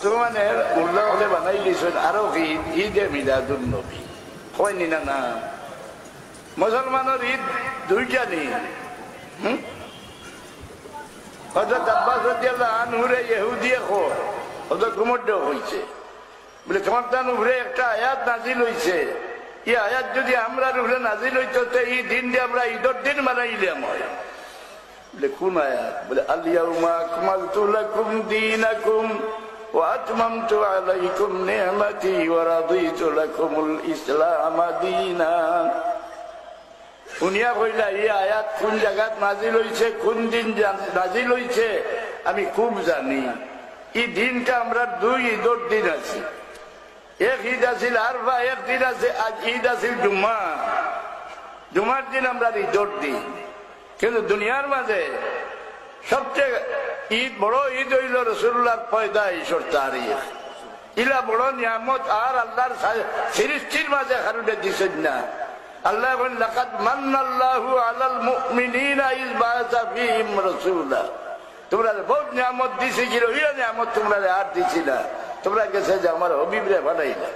মুসলমানের উল্লাহ হলে বানাই দিয়েছেন আরো ঈদ, ঈদে মিলাদুন নবী হয়নি না? না, মুসলমানের ঈদ দুইটা নেই। হযরত আব্বাস রাদিয়াল্লাহু আনহুরে ইহুদিয়ে কো হযরত উমর দেও হইছে বলে তোমার তার উপরে একটা আয়াত নাজিল হইছে, এই আয়াত যদি আমরা উপরে নাজিল হইতো তো এই দিন দিয়ে আমরা ঈদের দিন মানাইলাম হয়। বলে কোন আয়াত? বলে আল ইয়াউমা আকমালতু লাকুম দীনাকুম ওয়া আতমামতু আলাইকুম নি'মাতি ওয়া রাদিতু লাকুমুল ইসলাম দীনান। উনিয়া কইলা এই আয়াত কোন জায়গাত নাজিল হইছে, কোন দিন নাজিল হইছে আমি খুব জানি। এই দিনটা আমরা দুই ঈদের দিন আছি, এক ঈদ আছিল আরফা, এক দিন আছে আজ ঈদ আছিল জুম্মা। জুমার দিন আমরা ঈদের দিন, কিন্তু দুনিয়ার মাঝে সবচেয়ে ঈদ বড় ঈদ হইল রাসূলুল্লাহর পয়দাইশের তারিখ। ইলা বড় নিয়ামত আর আল্লাহর সৃষ্টির মাঝে কারণে দিছেন না। আল্লাহ বলেন লাকাদ মান্নাল্লাহু আলাল মুমিনিনা ইয বাআসা ফীহিম রাসূলা। তোমরা বহুত নিয়ামত দিছি, কি নিয়ামত তোমরা আর দিছি না? তোমরা গেছে যে আমার হাবিবরে বানাইলা।